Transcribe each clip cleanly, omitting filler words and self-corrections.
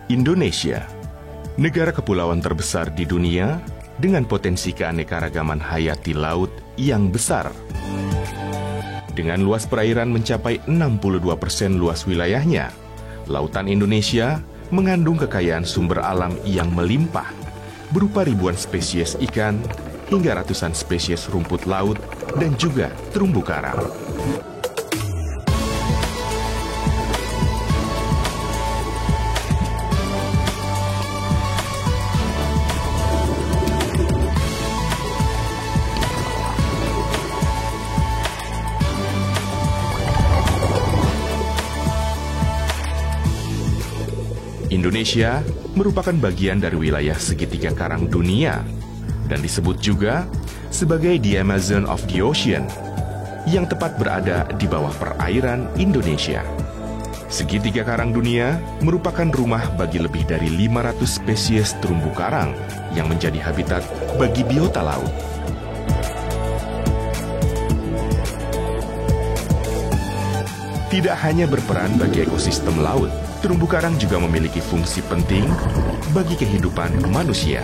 Indonesia, negara kepulauan terbesar di dunia dengan potensi keanekaragaman hayati laut yang besar. Dengan luas perairan mencapai 62% luas wilayahnya, lautan Indonesia mengandung kekayaan sumber alam yang melimpah, berupa ribuan spesies ikan hingga ratusan spesies rumput laut dan juga terumbu karang. Indonesia merupakan bagian dari wilayah segitiga karang dunia dan disebut juga sebagai the Amazon of the Ocean yang tepat berada di bawah perairan Indonesia. Segitiga karang dunia merupakan rumah bagi lebih dari 500 spesies terumbu karang yang menjadi habitat bagi biota laut. Tidak hanya berperan bagi ekosistem laut, terumbu karang juga memiliki fungsi penting bagi kehidupan manusia.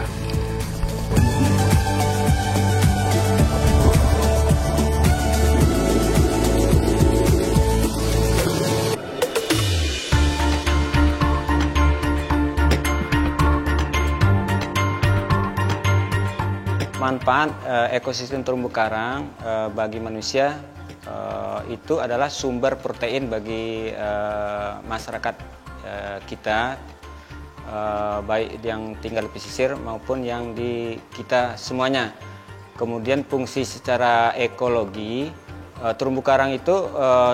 Manfaat ekosistem terumbu karang bagi manusia itu adalah sumber protein bagi masyarakat kita, baik yang tinggal di pesisir maupun yang di kita semuanya. Kemudian fungsi secara ekologi, terumbu karang itu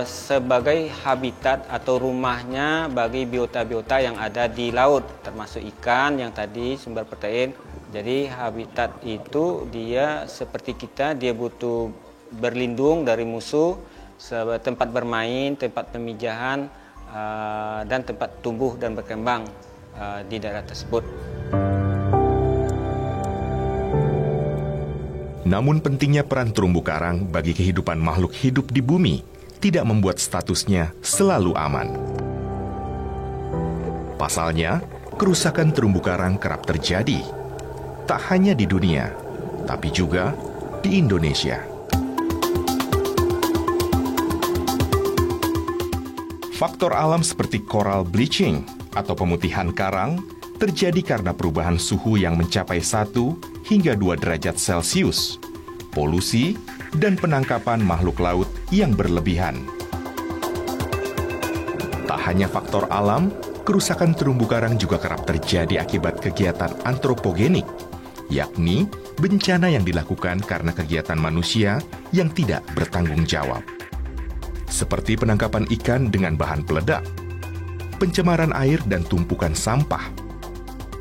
sebagai habitat atau rumahnya bagi biota-biota yang ada di laut, termasuk ikan yang tadi sumber protein. Jadi habitat itu dia seperti kita, dia butuh berlindung dari musuh, tempat bermain, tempat pemijahan, dan tempat tumbuh dan berkembang di daerah tersebut. Namun pentingnya peran terumbu karang bagi kehidupan makhluk hidup di bumi tidak membuat statusnya selalu aman. Pasalnya, kerusakan terumbu karang kerap terjadi, tak hanya di dunia, tapi juga di Indonesia. Faktor alam seperti coral bleaching atau pemutihan karang terjadi karena perubahan suhu yang mencapai 1 hingga 2 derajat Celcius, polusi, dan penangkapan makhluk laut yang berlebihan. Tak hanya faktor alam, kerusakan terumbu karang juga kerap terjadi akibat kegiatan antropogenik, yakni bencana yang dilakukan karena kegiatan manusia yang tidak bertanggung jawab. Seperti penangkapan ikan dengan bahan peledak, pencemaran air dan tumpukan sampah,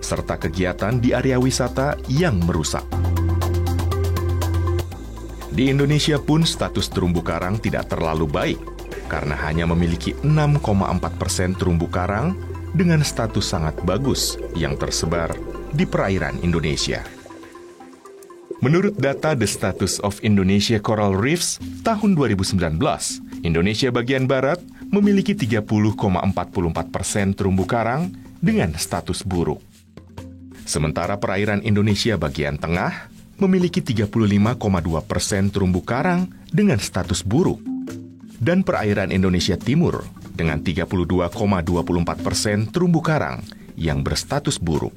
serta kegiatan di area wisata yang merusak. Di Indonesia pun status terumbu karang tidak terlalu baik, karena hanya memiliki 6,4% terumbu karang dengan status sangat bagus yang tersebar di perairan Indonesia. Menurut data The Status of Indonesia Coral Reefs tahun 2019, Indonesia bagian barat memiliki 30,44% terumbu karang dengan status buruk. Sementara perairan Indonesia bagian tengah memiliki 35,2% terumbu karang dengan status buruk. Dan perairan Indonesia timur dengan 32,24% terumbu karang yang berstatus buruk.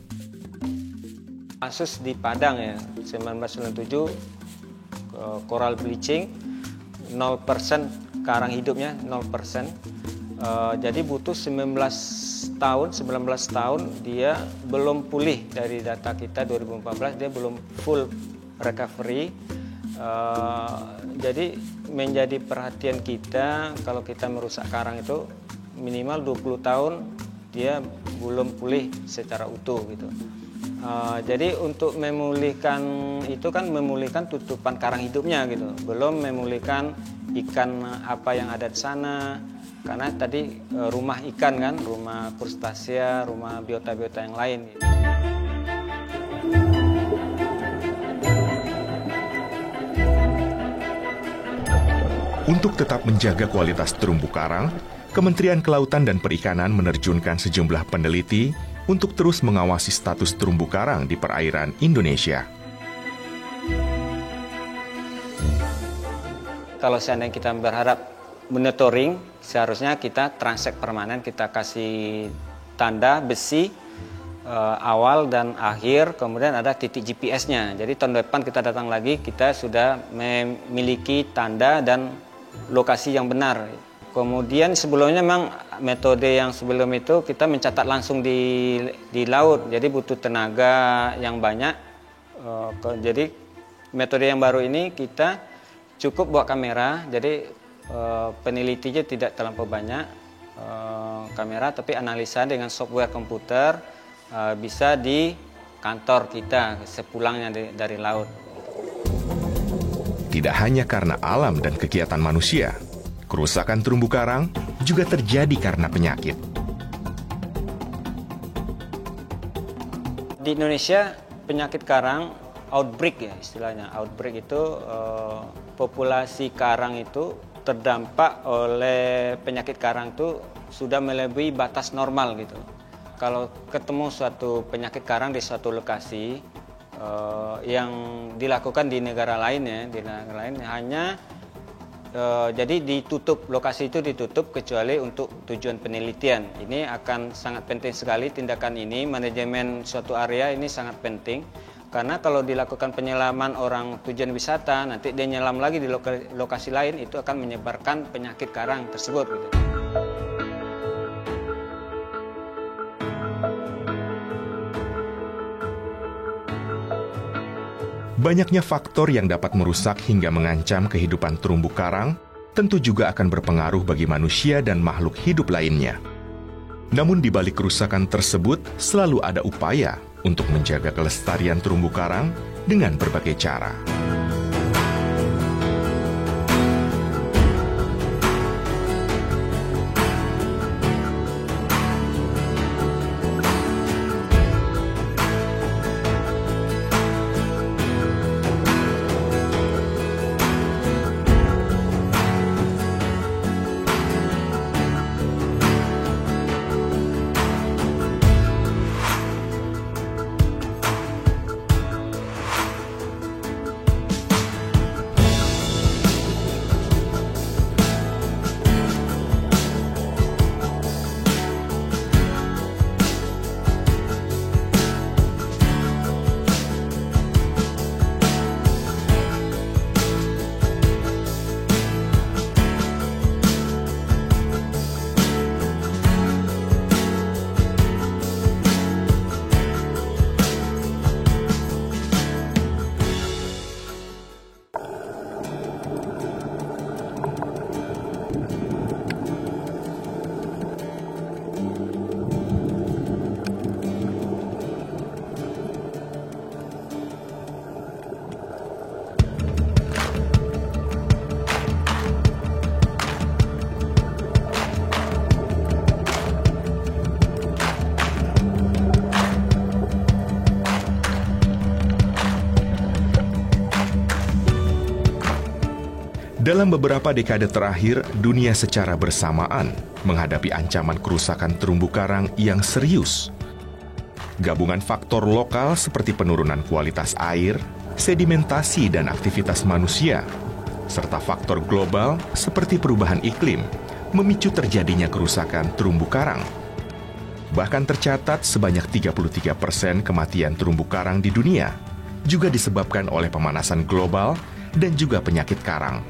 Kasus di Padang ya, 1997 coral bleaching 0%, karang hidupnya 0%. Jadi butuh 19 tahun dia belum pulih. Dari data kita 2014 dia belum full recovery. Jadi menjadi perhatian kita kalau kita merusak karang itu minimal 20 tahun dia belum pulih secara utuh gitu. Jadi untuk memulihkan itu kan memulihkan tutupan karang hidupnya gitu, belum memulihkan ikan apa yang ada di sana, karena tadi rumah ikan kan, rumah krustasea, rumah biota-biota yang lain gitu. Untuk tetap menjaga kualitas terumbu karang, Kementerian Kelautan dan Perikanan menerjunkan sejumlah peneliti untuk terus mengawasi status terumbu karang di perairan Indonesia. Kalau seandainya kita berharap monitoring, seharusnya kita transek permanen, kita kasih tanda besi awal dan akhir, kemudian ada titik GPS-nya. Jadi tahun depan kita datang lagi, kita sudah memiliki tanda dan lokasi yang benar. Kemudian sebelumnya memang metode yang sebelum itu kita mencatat langsung di laut, jadi butuh tenaga yang banyak. Jadi metode yang baru ini kita cukup bawa kamera, jadi penelitinya tidak terlampau banyak kamera, tapi analisa dengan software komputer bisa di kantor kita sepulangnya dari laut. Tidak hanya karena alam dan kegiatan manusia, kerusakan terumbu karang juga terjadi karena penyakit. Di Indonesia penyakit karang outbreak ya istilahnya. Outbreak itu populasi karang itu terdampak oleh penyakit karang itu sudah melebihi batas normal gitu. Kalau ketemu suatu penyakit karang di suatu lokasi yang dilakukan di negara lain hanya jadi ditutup, lokasi itu ditutup kecuali untuk tujuan penelitian. Ini akan sangat penting sekali tindakan ini, manajemen suatu area ini sangat penting. Karena kalau dilakukan penyelaman orang tujuan wisata, nanti dia nyelam lagi di lokasi lain, itu akan menyebarkan penyakit karang tersebut gitu. Banyaknya faktor yang dapat merusak hingga mengancam kehidupan terumbu karang tentu juga akan berpengaruh bagi manusia dan makhluk hidup lainnya. Namun di balik kerusakan tersebut selalu ada upaya untuk menjaga kelestarian terumbu karang dengan berbagai cara. Dalam beberapa dekade terakhir, dunia secara bersamaan menghadapi ancaman kerusakan terumbu karang yang serius. Gabungan faktor lokal seperti penurunan kualitas air, sedimentasi dan aktivitas manusia, serta faktor global seperti perubahan iklim, memicu terjadinya kerusakan terumbu karang. Bahkan tercatat sebanyak 33% kematian terumbu karang di dunia juga disebabkan oleh pemanasan global dan juga penyakit karang.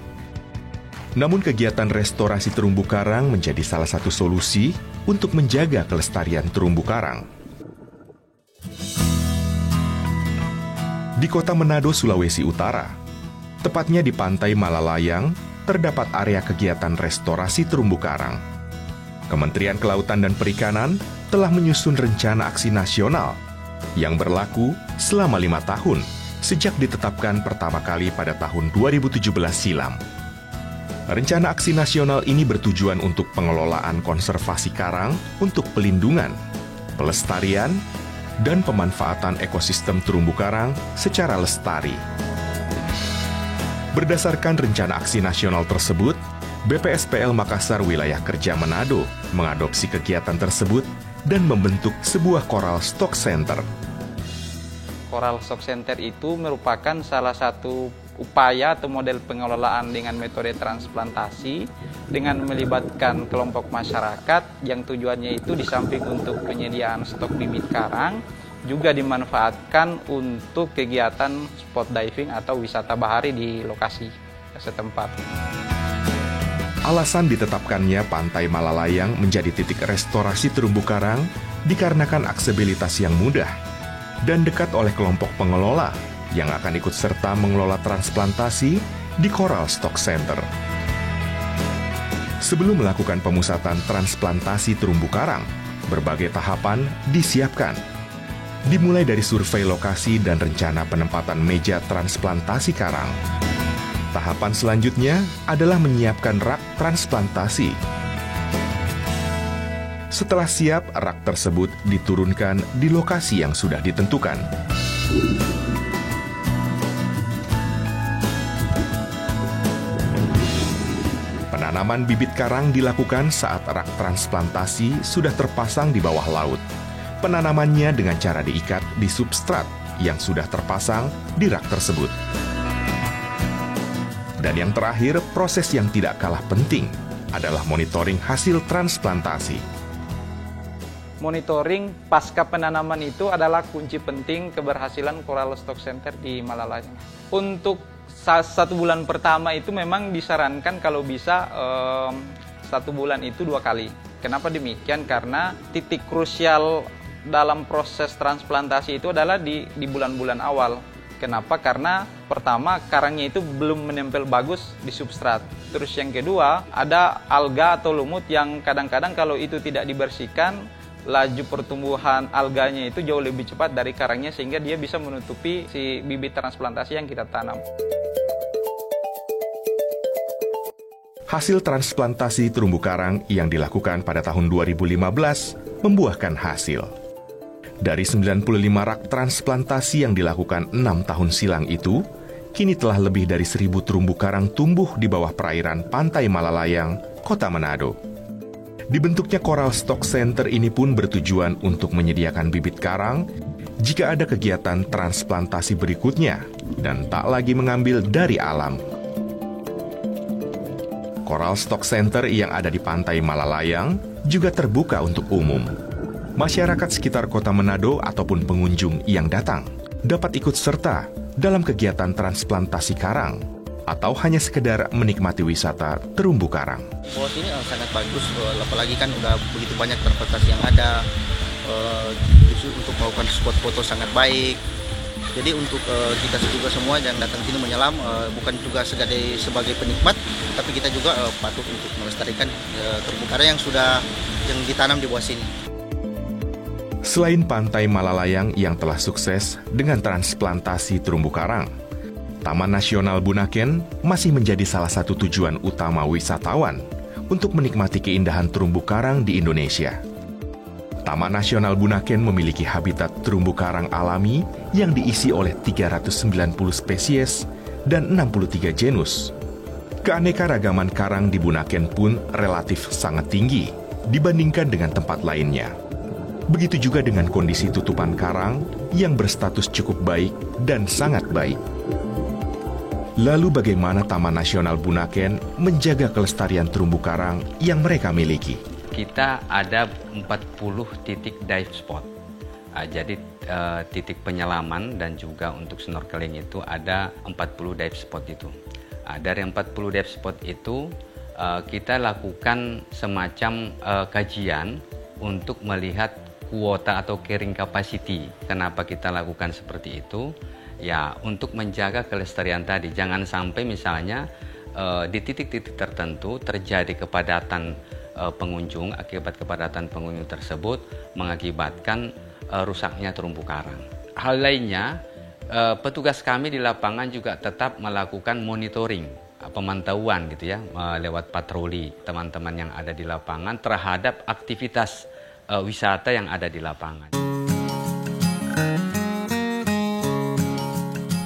Namun kegiatan restorasi terumbu karang menjadi salah satu solusi untuk menjaga kelestarian terumbu karang. Di kota Manado, Sulawesi Utara, tepatnya di pantai Malalayang, terdapat area kegiatan restorasi terumbu karang. Kementerian Kelautan dan Perikanan telah menyusun rencana aksi nasional yang berlaku selama 5 tahun sejak ditetapkan pertama kali pada tahun 2017 silam. Rencana aksi nasional ini bertujuan untuk pengelolaan konservasi karang untuk pelindungan, pelestarian, dan pemanfaatan ekosistem terumbu karang secara lestari. Berdasarkan rencana aksi nasional tersebut, BPSPL Makassar Wilayah Kerja Manado mengadopsi kegiatan tersebut dan membentuk sebuah Coral Stock Center. Coral Stock Center itu merupakan salah satu upaya atau model pengelolaan dengan metode transplantasi dengan melibatkan kelompok masyarakat yang tujuannya itu di samping untuk penyediaan stok bibit karang juga dimanfaatkan untuk kegiatan spot diving atau wisata bahari di lokasi setempat. Alasan ditetapkannya Pantai Malalayang menjadi titik restorasi terumbu karang dikarenakan aksesibilitas yang mudah dan dekat oleh kelompok pengelola yang akan ikut serta mengelola transplantasi di Coral Stock Center. Sebelum melakukan pemusatan transplantasi terumbu karang, berbagai tahapan disiapkan. Dimulai dari survei lokasi dan rencana penempatan meja transplantasi karang. Tahapan selanjutnya adalah menyiapkan rak transplantasi. Setelah siap, rak tersebut diturunkan di lokasi yang sudah ditentukan. Penanaman bibit karang dilakukan saat rak transplantasi sudah terpasang di bawah laut. Penanamannya dengan cara diikat di substrat yang sudah terpasang di rak tersebut. Dan yang terakhir, proses yang tidak kalah penting adalah monitoring hasil transplantasi. Monitoring pasca penanaman itu adalah kunci penting keberhasilan Coral Stock Center di Malalayang. Untuk 1 bulan pertama itu memang disarankan kalau bisa 1 bulan itu 2 kali. Kenapa demikian? Karena titik krusial dalam proses transplantasi itu adalah di bulan-bulan awal. Kenapa? Karena pertama karangnya itu belum menempel bagus di substrat. Terus yang kedua ada alga atau lumut yang kadang-kadang kalau itu tidak dibersihkan, laju pertumbuhan alganya itu jauh lebih cepat dari karangnya sehingga dia bisa menutupi si bibit transplantasi yang kita tanam. Hasil transplantasi terumbu karang yang dilakukan pada tahun 2015 membuahkan hasil. Dari 95 rak transplantasi yang dilakukan 6 tahun silam itu, kini telah lebih dari 1.000 terumbu karang tumbuh di bawah perairan Pantai Malalayang, Kota Manado. Dibentuknya Coral Stock Center ini pun bertujuan untuk menyediakan bibit karang jika ada kegiatan transplantasi berikutnya dan tak lagi mengambil dari alam. Coral Stock Center yang ada di Pantai Malalayang juga terbuka untuk umum. Masyarakat sekitar Kota Manado ataupun pengunjung yang datang dapat ikut serta dalam kegiatan transplantasi karang atau hanya sekedar menikmati wisata terumbu karang. Spot ini sangat bagus, apalagi kan udah begitu banyak transportasi yang ada, untuk melakukan spot foto sangat baik. Jadi untuk kita juga semua yang datang sini menyelam, bukan juga sebagai penikmat, tapi kita juga patut untuk melestarikan terumbu karang yang ditanam di bawah sini. Selain Pantai Malalayang yang telah sukses dengan transplantasi terumbu karang, Taman Nasional Bunaken masih menjadi salah satu tujuan utama wisatawan untuk menikmati keindahan terumbu karang di Indonesia. Taman Nasional Bunaken memiliki habitat terumbu karang alami yang diisi oleh 390 spesies dan 63 genus. Keanekaragaman karang di Bunaken pun relatif sangat tinggi dibandingkan dengan tempat lainnya. Begitu juga dengan kondisi tutupan karang yang berstatus cukup baik dan sangat baik. Lalu bagaimana Taman Nasional Bunaken menjaga kelestarian terumbu karang yang mereka miliki? Kita ada 40 titik dive spot. Jadi titik penyelaman dan juga untuk snorkeling itu ada 40 dive spot itu. Dari 40 dive spot itu kita lakukan semacam kajian untuk melihat kuota atau carrying capacity. Kenapa kita lakukan seperti itu? Ya, untuk menjaga kelestarian tadi. Jangan sampai misalnya di titik-titik tertentu terjadi kepadatan pengunjung. Akibat kepadatan pengunjung tersebut mengakibatkan rusaknya terumbu karang. Hal lainnya, petugas kami di lapangan juga tetap melakukan monitoring, pemantauan gitu ya, lewat patroli teman-teman yang ada di lapangan terhadap aktivitas wisata yang ada di lapangan.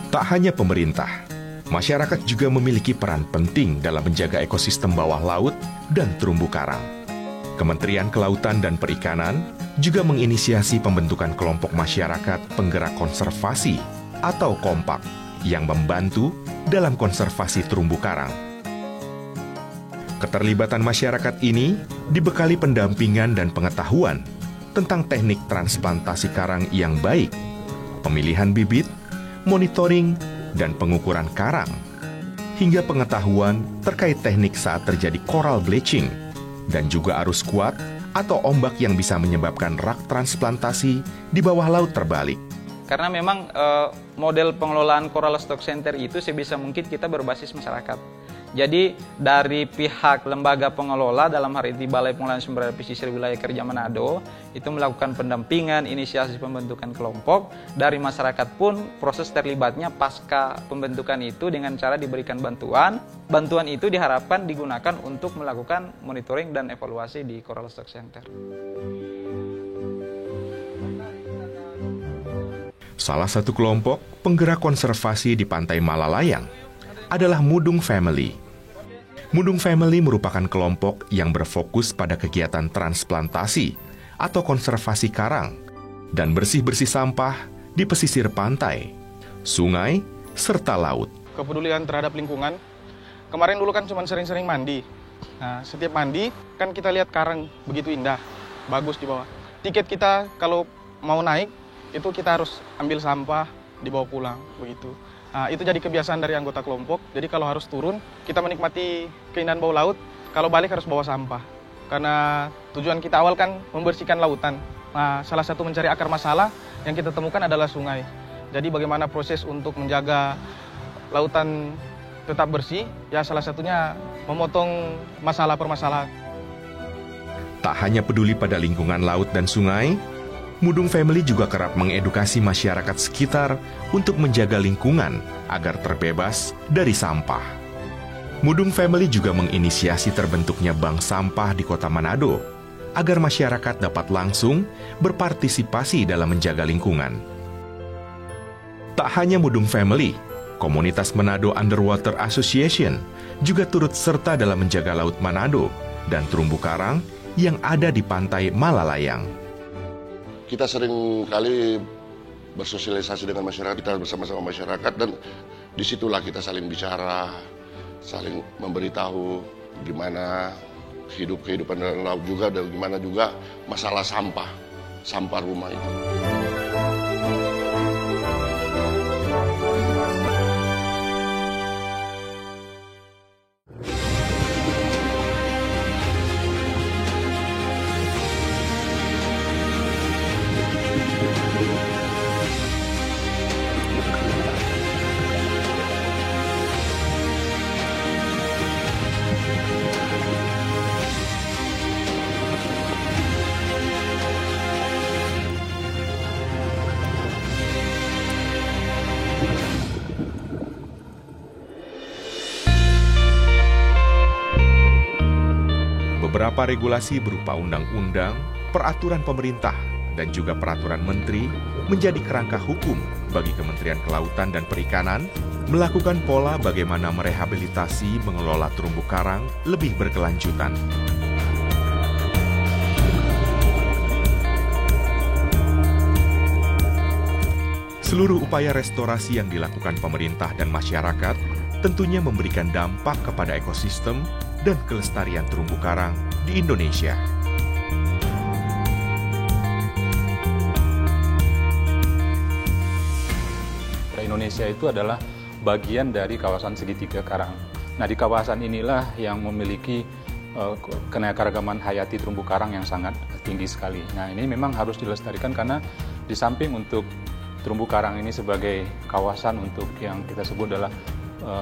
Tak hanya pemerintah, masyarakat juga memiliki peran penting dalam menjaga ekosistem bawah laut dan terumbu karang. Kementerian Kelautan dan Perikanan juga menginisiasi pembentukan kelompok masyarakat penggerak konservasi atau kompak yang membantu dalam konservasi terumbu karang. Keterlibatan masyarakat ini dibekali pendampingan dan pengetahuan tentang teknik transplantasi karang yang baik, pemilihan bibit, monitoring, dan pengukuran karang, hingga pengetahuan terkait teknik saat terjadi coral bleaching, dan juga arus kuat atau ombak yang bisa menyebabkan rak transplantasi di bawah laut terbalik. Karena memang model pengelolaan Coral Stock Center itu sebisa mungkin kita berbasis masyarakat. Jadi dari pihak lembaga pengelola dalam hari ini Balai Pengelolaan Sumber Daya Pesisir Wilayah Kerja Manado itu melakukan pendampingan, inisiasi pembentukan kelompok. Dari masyarakat pun proses terlibatnya pasca pembentukan itu dengan cara diberikan bantuan. Bantuan itu diharapkan digunakan untuk melakukan monitoring dan evaluasi di Coral Stock Center. Salah satu kelompok penggerak konservasi di Pantai Malalayang adalah Mudung Family. Mudung Family merupakan kelompok yang berfokus pada kegiatan transplantasi atau konservasi karang dan bersih-bersih sampah di pesisir pantai, sungai, serta laut. Kepedulian terhadap lingkungan. Kemarin dulu kan cuma sering-sering mandi. Nah, setiap mandi kan kita lihat karang begitu indah, bagus di bawah. Tiket kita kalau mau naik itu kita harus ambil sampah dibawa pulang begitu. Nah, itu jadi kebiasaan dari anggota kelompok. Jadi kalau harus turun, kita menikmati keindahan bawah laut. Kalau balik harus bawa sampah. Karena tujuan kita awal kan membersihkan lautan. Nah, salah satu mencari akar masalah yang kita temukan adalah sungai. Jadi bagaimana proses untuk menjaga lautan tetap bersih? Ya salah satunya memotong masalah-permasalahan. Tak hanya peduli pada lingkungan laut dan sungai, Mudung Family juga kerap mengedukasi masyarakat sekitar untuk menjaga lingkungan agar terbebas dari sampah. Mudung Family juga menginisiasi terbentuknya bank sampah di Kota Manado agar masyarakat dapat langsung berpartisipasi dalam menjaga lingkungan. Tak hanya Mudung Family, komunitas Manado Underwater Association juga turut serta dalam menjaga Laut Manado dan terumbu karang yang ada di Pantai Malalayang. Kita sering kali bersosialisasi dengan masyarakat, kita bersama-sama masyarakat, dan disitulah kita saling bicara, saling memberitahu gimana kehidupan dalam laut juga, dan gimana juga masalah sampah rumah itu. Beberapa regulasi berupa undang-undang, peraturan pemerintah, dan juga peraturan menteri menjadi kerangka hukum bagi Kementerian Kelautan dan Perikanan melakukan pola bagaimana merehabilitasi mengelola terumbu karang lebih berkelanjutan. Seluruh upaya restorasi yang dilakukan pemerintah dan masyarakat tentunya memberikan dampak kepada ekosistem dan kelestarian terumbu karang di Indonesia. Indonesia itu adalah bagian dari kawasan segitiga karang. Nah, di kawasan inilah yang memiliki keanekaragaman hayati terumbu karang yang sangat tinggi sekali. Nah, ini memang harus dilestarikan karena di samping untuk terumbu karang ini sebagai kawasan untuk yang kita sebut adalah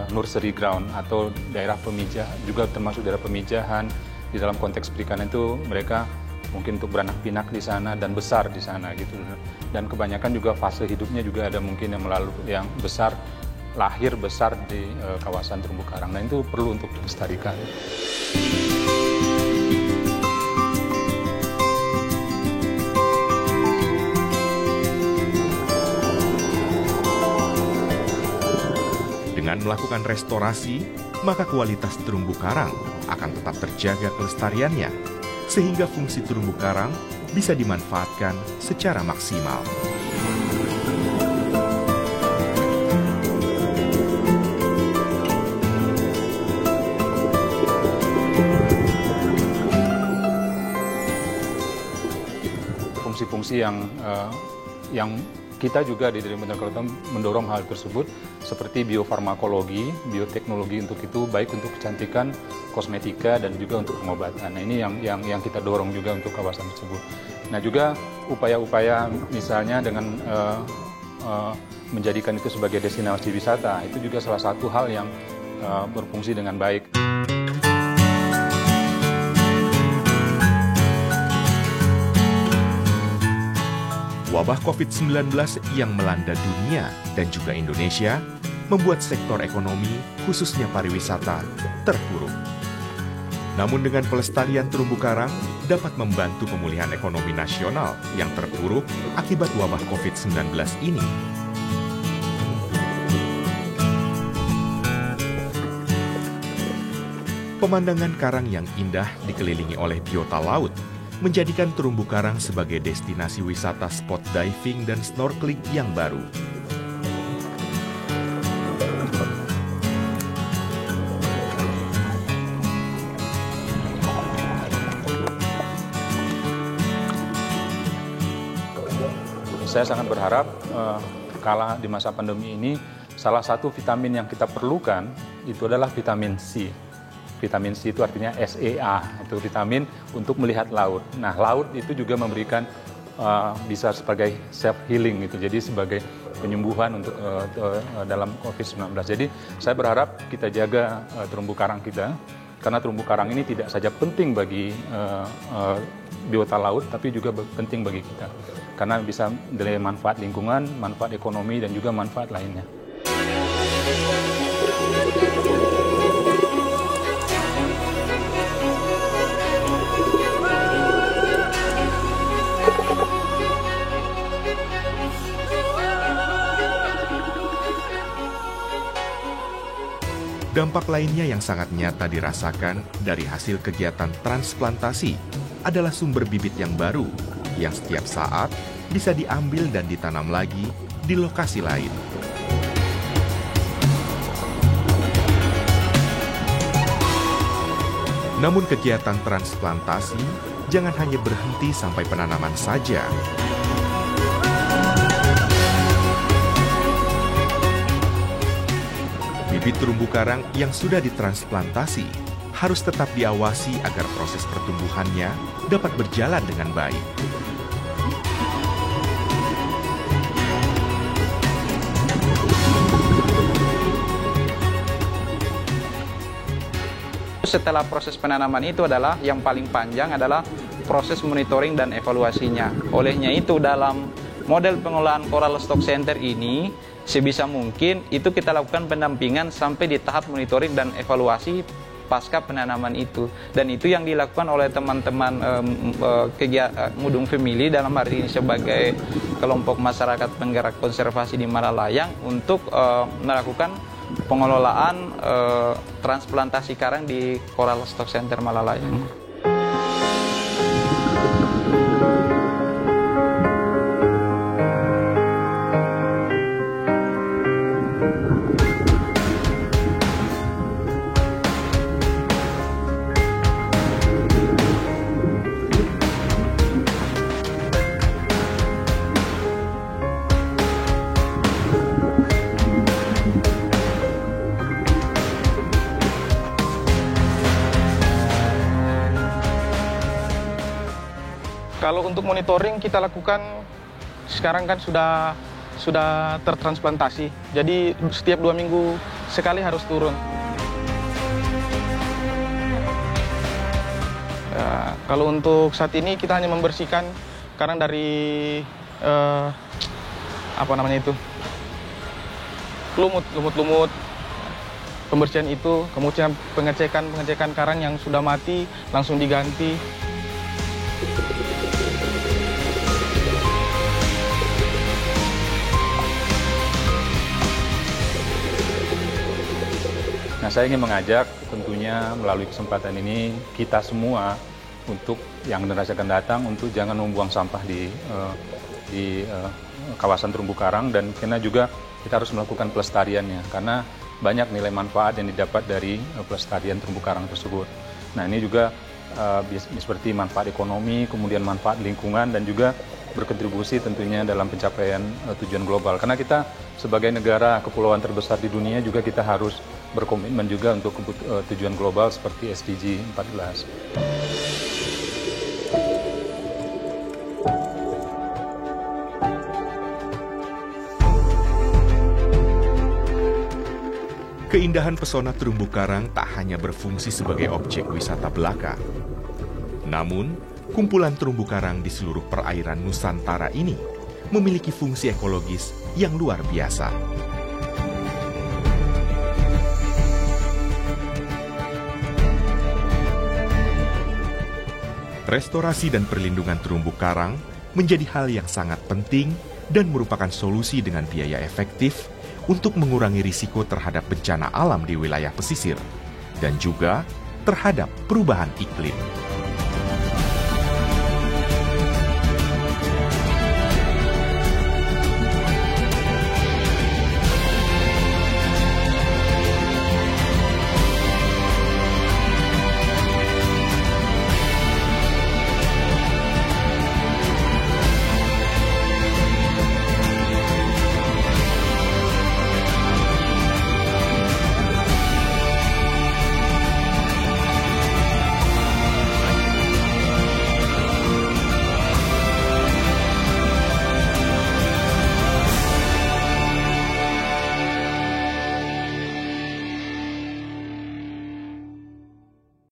nursery ground atau daerah pemijah, juga termasuk daerah pemijahan. Di dalam konteks perikanan itu mereka mungkin untuk beranak pinak di sana dan besar di sana gitu. Dan kebanyakan juga fase hidupnya juga ada mungkin yang besar, lahir besar di kawasan terumbu karang. Nah, itu perlu untuk dilestarikan. Dengan melakukan restorasi, maka kualitas terumbu karang akan tetap terjaga kelestariannya, sehingga fungsi terumbu karang bisa dimanfaatkan secara maksimal. Fungsi-fungsi yang kita juga di Departemen Kelautan mendorong hal tersebut seperti biofarmakologi, bioteknologi untuk itu baik untuk kecantikan, kosmetika dan juga untuk pengobatan. Nah, ini yang kita dorong juga untuk kawasan tersebut. Nah, juga upaya-upaya misalnya dengan menjadikan itu sebagai destinasi wisata, itu juga salah satu hal yang berfungsi dengan baik. Wabah COVID-19 yang melanda dunia dan juga Indonesia membuat sektor ekonomi, khususnya pariwisata, terpuruk. Namun dengan pelestarian terumbu karang dapat membantu pemulihan ekonomi nasional yang terpuruk akibat wabah COVID-19 ini. Pemandangan karang yang indah dikelilingi oleh biota laut menjadikan terumbu karang sebagai destinasi wisata spot diving dan snorkeling yang baru. Saya sangat berharap kala di masa pandemi ini salah satu vitamin yang kita perlukan itu adalah vitamin C. Vitamin C itu artinya SEA, itu vitamin untuk melihat laut. Nah, laut itu juga memberikan bisa sebagai self healing gitu. Jadi sebagai penyembuhan untuk dalam COVID-19. Jadi saya berharap kita jaga terumbu karang kita karena terumbu karang ini tidak saja penting bagi biota laut tapi juga penting bagi kita. Karena bisa dari manfaat lingkungan, manfaat ekonomi dan juga manfaat lainnya. Dampak lainnya yang sangat nyata dirasakan dari hasil kegiatan transplantasi adalah sumber bibit yang baru yang setiap saat bisa diambil dan ditanam lagi di lokasi lain. Namun kegiatan transplantasi jangan hanya berhenti sampai penanaman saja. Bibit terumbu karang yang sudah ditransplantasi harus tetap diawasi agar proses pertumbuhannya dapat berjalan dengan baik. Setelah proses penanaman itu adalah yang paling panjang adalah proses monitoring dan evaluasinya. Olehnya itu dalam model pengelolaan Coral Stock Center ini sebisa mungkin itu kita lakukan pendampingan sampai di tahap monitoring dan evaluasi pasca penanaman itu. Dan itu yang dilakukan oleh teman-teman Ngudung Family dalam hari ini sebagai kelompok masyarakat penggerak konservasi di Malalayang untuk melakukan pengelolaan transplantasi karang di Coral Stock Center Malalayang. Kalau untuk monitoring kita lakukan sekarang kan sudah tertransplantasi. Jadi setiap 2 minggu sekali harus turun. Ya, kalau untuk saat ini kita hanya membersihkan karang dari lumut, pembersihan itu, kemudian pengecekan karang yang sudah mati langsung diganti. Nah, saya ingin mengajak tentunya melalui kesempatan ini kita semua untuk yang generasi akan datang untuk jangan membuang sampah di kawasan terumbu karang, dan karena juga kita harus melakukan pelestariannya karena banyak nilai manfaat yang didapat dari pelestarian terumbu karang tersebut. Nah, ini juga seperti manfaat ekonomi, kemudian manfaat lingkungan, dan juga berkontribusi tentunya dalam pencapaian tujuan global. Karena kita sebagai negara kepulauan terbesar di dunia juga kita harus berkomitmen juga untuk tujuan global seperti SDG 14. Keindahan pesona terumbu karang tak hanya berfungsi sebagai objek wisata belaka. Namun, kumpulan terumbu karang di seluruh perairan Nusantara ini memiliki fungsi ekologis yang luar biasa. Restorasi dan perlindungan terumbu karang menjadi hal yang sangat penting dan merupakan solusi dengan biaya efektif untuk mengurangi risiko terhadap bencana alam di wilayah pesisir dan juga terhadap perubahan iklim.